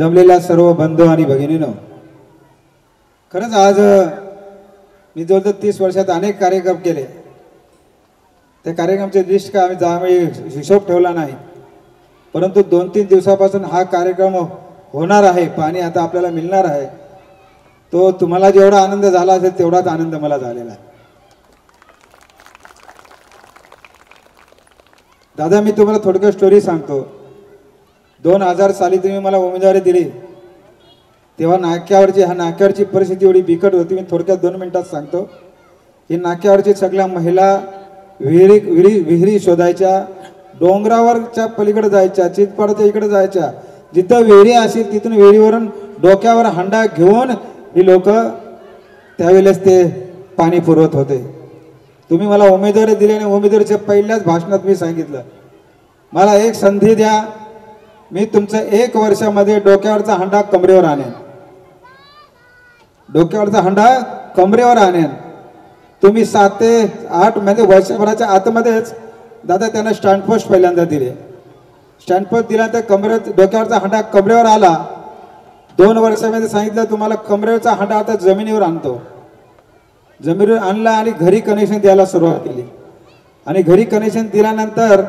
जमलेल्या सर्व बंधू आणि भगिनींनो, खरंच आज मी जवळजवळ 30 वर्षात अनेक कार्यक्रम केले. त्या कार्यक्रमाची लिस्ट का आम्ही हिशोब ठेवला नाही, परंतु 2-3 दिवसापासून हा कार्यक्रम होणार आहे. पाणी आता आपल्याला मिळणार आहे. तो तुम्हाला जेवढा आनंद झाला असेल तेवढाच आनंद मला झालेला आहे. दादा, मी तुम्हाला थोडक्यात स्टोरी सांगतो. 2000 साली तुम्ही मला उमेदवारी दिली तेव्हा नाक्यावरची परिस्थिती एवढी बिकट होती. मी थोडक्यात 2 मिनिटात सांगतो की नाक्यावरची सगळ्या महिला विहिरी शोधायच्या, डोंगरावरच्या पलीकडे जायच्या, चितपाडाच्या इकडे जायच्या. जिथं विहिरी असेल तिथून विहिरीवरून डोक्यावर हंडा घेऊन ही लोक त्यावेळेस ते पाणी पुरवत होते. तुम्ही मला उमेदवारी दिली आणि उमेदवारीच्या पहिल्याच भाषणात मी सांगितलं, मला एक संधी द्या, मी तुमचं 1 वर्षामध्ये डोक्यावरचा हंडा कमरेवर आणेन. डोक्यावरचा हंडा कमरेवर आणेन. तुम्ही 7 ते 8 म्हणजे वर्षभराच्या आतमध्येच दादा त्यांना स्टँडपोस्ट पहिल्यांदा दिले. स्टँडपोस्ट दिल्यानंतर डोक्यावरचा हंडा कमरेवर आला. 2 वर्षामध्ये सांगितलं तुम्हाला कमरेवरचा हंडा आता जमिनीवर आणतो. जमिनीवर आणला आणि घरी कनेक्शन द्यायला सुरुवात केली. आणि घरी कनेक्शन दिल्यानंतर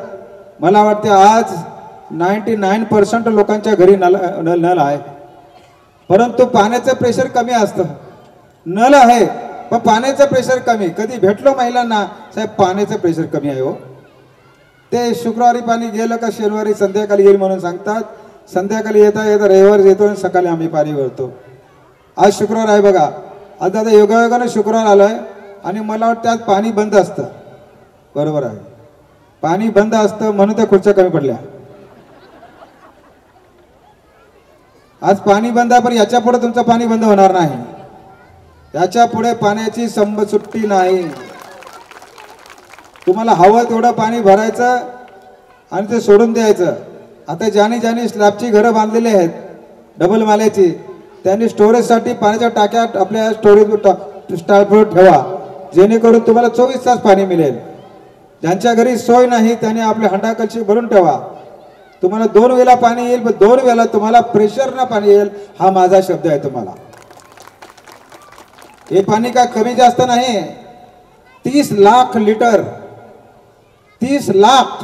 मला वाटते आज 99% लोकांच्या घरी नळ आहे. परंतु पाण्याचं प्रेशर कमी असतं. नळ आहे पण पाण्याचं प्रेशर कमी. कधी भेटलो महिलांना, साहेब पाण्याचं प्रेशर कमी आहे हो. ते शुक्रवारी पाणी गेलं का शनिवारी संध्याकाळी येईल म्हणून सांगतात. संध्याकाळी येता रविवारी येतो आणि सकाळी आम्ही पाणी भरतो. आज शुक्रवार आहे बघा. आज दादा योगायोगाने शुक्रवार आलाय आणि मला वाटतं आज पाणी बंद असतं. बरोबर आहे, पाणी बंद असतं म्हणून त्या खुर्च्या कमी पडल्या. आज पाणी बंद आहे, पण याच्या पुढे तुमचं पाणी बंद होणार नाही. याच्या पुढे पाण्याची सुट्टी नाही. तुम्हाला हवं तेवढं पाणी भरायचं आणि ते सोडून द्यायचं. आता ज्याने स्लॅबची घरं बांधलेली आहेत डबल माल्याची, त्यांनी स्टोरेजसाठी पाण्याच्या टाक्या आपल्या स्टोरेज ठेवा, जेणेकरून तुम्हाला 24 तास पाणी मिळेल. ज्यांच्या घरी सोय नाही त्यांनी आपले हंडा कलशी भरून ठेवा. तुम्हाला 2 वेळा पाणी येईल, पण 2 वेळा तुम्हाला प्रेशरनं पाणी येईल. हा माझा शब्द आहे तुम्हाला. हे पाणी काय कमी जास्त नाही. 30 लाख लिटर 30 लाख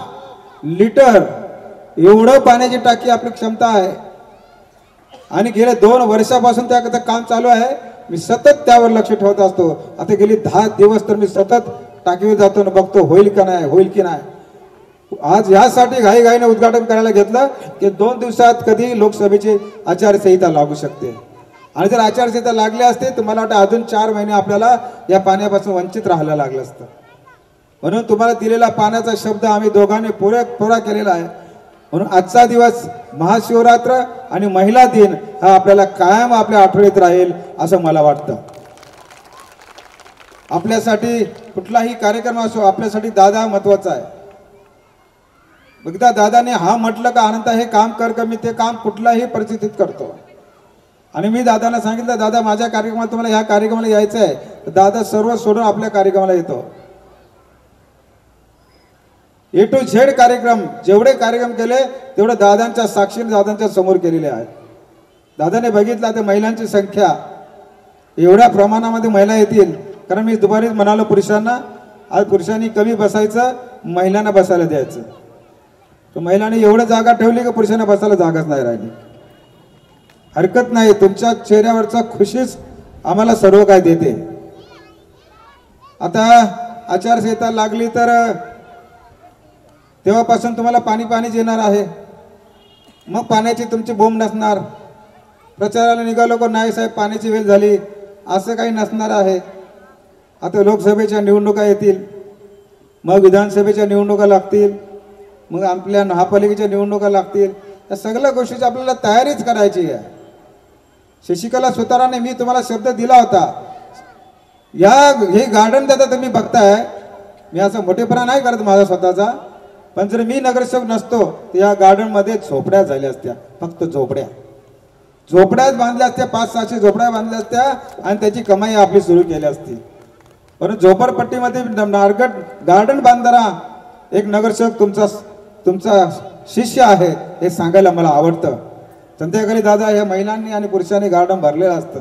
लिटर एवढं पाण्याची टाकी आपली क्षमता आहे. आणि गेल्या 2 वर्षापासून त्याचं काम चालू आहे. मी सतत त्यावर लक्ष ठेवत असतो. आता गेली 10 दिवस तर मी सतत टाकीवर जातो आणि बघतो होईल का नाही, होईल की नाही. आज यासाठी घाईघाईने उद्घाटन करायला घेतलं की 2 दिवसात कधी लोकसभेची आचारसंहिता लागू शकते. आणि जर आचारसंहिता लागली असते तर मला वाटतं अजून 4 महिने आपल्याला या पाण्यापासून वंचित राहायला लागलं असतं. म्हणून तुम्हाला दिलेला पाण्याचा शब्द आम्ही दोघांनी पुरा केलेला आहे. म्हणून आजचा दिवस महाशिवरात्र आणि महिला दिन हा आपल्याला कायम आपल्या आठवणीत राहील असं मला वाटतं. आपल्यासाठी कुठलाही कार्यक्रम असो, आपल्यासाठी दादा महत्वाचा आहे. एकदा दादाने हा म्हटलं का अनंत हे काम कर का, मी ते काम कुठल्याही परिस्थितीत करतो. आणि मी दादाला सांगितलं, दादा माझ्या कार्यक्रमात तुम्हाला ह्या कार्यक्रमाला यायचं आहे, तर दादा सर्व सोडून आपल्या कार्यक्रमाला येतो. A to Z कार्यक्रम, जेवढे कार्यक्रम केले तेवढे दादांच्या साक्षीने दादांच्या समोर केलेले आहेत. दादाने बघितलं आता महिलांची संख्या एवढ्या प्रमाणामध्ये महिला येतील. कारण मी दुपारीच म्हणालो पुरुषांना, आज पुरुषांनी कमी बसायचं, महिलांना बसायला द्यायचं. तर महिलांनी एवढं जागा ठेवली की पुरुषांना बसायला जागाच नाही राहिली. हरकत नाही, तुमच्या चेहऱ्यावरचा खुशीच आम्हाला सर्व काय देते. आता आचारसंहिता लागली तर तेव्हापासून तुम्हाला पाणीच येणार आहे. मग पाण्याची तुमची बोंब नसणार. प्रचाराला निघालो का नाही साहेब पाण्याची वेळ झाली, असं काही नसणार आहे. आता लोकसभेच्या निवडणुका येतील, मग विधानसभेच्या निवडणुका लागतील, मग आपल्या महापालिकेच्या निवडणुका लागतील. या सगळ्या गोष्टीची आपल्याला तयारीच करायची आहे. शशिकला सुताराने मी तुम्हाला शब्द दिला होता, हे गार्डन दादा तुम्ही बघताय, मी असं मोठेपणा नाही करत माझा स्वतःचा, पण जर मी नगरसेवक नसतो तर या गार्डन मध्ये झोपड्या झाल्या असत्या. फक्त झोपड्याच बांधल्या असत्या, 500-600 झोपड्या बांधल्या असत्या आणि त्याची कमाई आपली सुरू केली असती. परंतु झोपडपट्टीमध्ये गार्डन बांधणारा एक नगरसेवक तुमचा शिष्य आहे हे सांगायला मला आवडतं. संध्याकाळी दादा या महिलांनी आणि पुरुषांनी गार्डन भरलेलं असतं.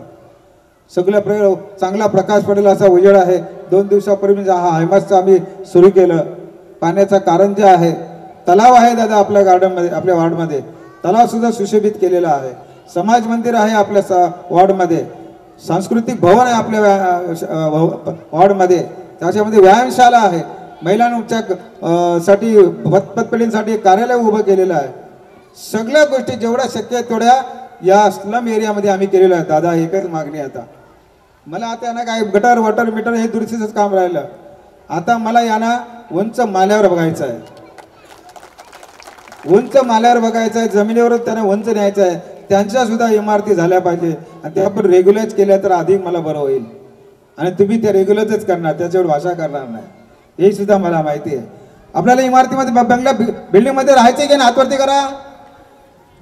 सगळं चांगला प्रकाश पडेल असा उजेड आहे. 2 दिवसापूर्वी हा हायमासचं आम्ही सुरू केलं. पाण्याचा कारंजा आहे, तलाव आहे दादा आपल्या गार्डनमध्ये, आपल्या वॉर्डमध्ये तलाव सुद्धा सुशोभित केलेला आहे. समाज मंदिर आहे आपल्या वॉर्डमध्ये, सांस्कृतिक भवन आहे आपल्या वॉर्डमध्ये, त्याच्यामध्ये व्यायामशाला आहे, महिलांच्या साठी पतपेढींसाठी कार्यालय उभं केलेलं आहे. सगळ्या गोष्टी जेवढ्या शक्य आहेत तेवढ्या या स्लम एरियामध्ये आम्ही केलेलं आहे. दादा एकच मागणी आता मला, आता यांना काय गटर वॉटर मीटर हे दुरुस्तीचंच काम राहिलं. आता मला यांना उंच माल्यावर बघायचं आहे, उंच माल्यावर बघायचं आहे, जमिनीवरच त्यांना उंच न्यायचं आहे. त्यांच्या सुद्धा इमारती झाल्या पाहिजे आणि त्या आपण रेग्युलर केल्या तर अधिक मला बरं होईल. आणि तुम्ही त्या रेग्युलरच करणार, त्याच्यावर भाषा करणार नाही, हे सुद्धा मला माहिती आहे. आपल्याला इमारतीमध्ये बंगल्या बिल्डिंगमध्ये राहायचं की नाही हातवरती करा.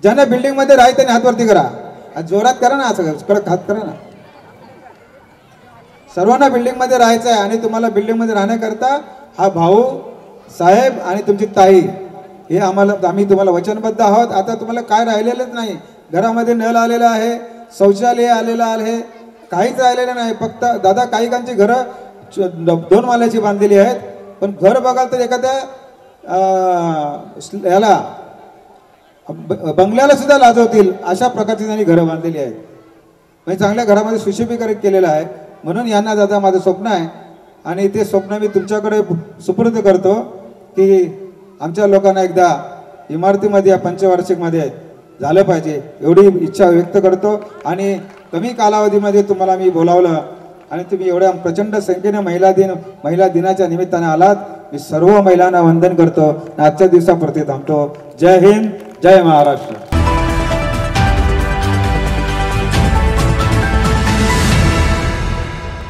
ज्यांना बिल्डिंगमध्ये राहायचं नाही हातवरती करा, जोरात करा ना, असं कडक हात करा ना. सर्वांना बिल्डिंगमध्ये राहायचं आहे आणि तुम्हाला बिल्डिंगमध्ये राहण्याकरता हा भाऊ साहेब आणि तुमची ताई हे आम्ही तुम्हाला वचनबद्ध आहोत. आता तुम्हाला काय राहिलेलंच नाही. घरामध्ये नळ आलेला आहे, शौचालय आलेलं आहे, काहीच राहिलेलं नाही. फक्त दादा काहीकांची घरं 2 माल्याची बांधलेली आहेत, पण घर बघाल तर एखाद्या याला बंगल्याला सुद्धा लाजवतील अशा प्रकारची त्यांनी घरं बांधलेली आहेत. म्हणजे चांगल्या घरामध्ये सुशोभीकरण केलेलं आहे. म्हणून यांना दादा माझं स्वप्न आहे आणि ते स्वप्न मी तुमच्याकडे सुपूर्द करतो की आमच्या लोकांना एकदा इमारतीमध्ये या पंचवार्षिकमध्ये झालं पाहिजे एवढी इच्छा व्यक्त करतो. आणि कमी कालावधीमध्ये तुम्हाला मी बोलावलं आणि तुम्ही एवढ्या प्रचंड संख्येने महिला दिनाच्या निमित्ताने आलात. मी सर्व महिलांना वंदन करतो. आजच्या दिवसापुरते थांबतो. जय हिंद, जय महाराष्ट्र.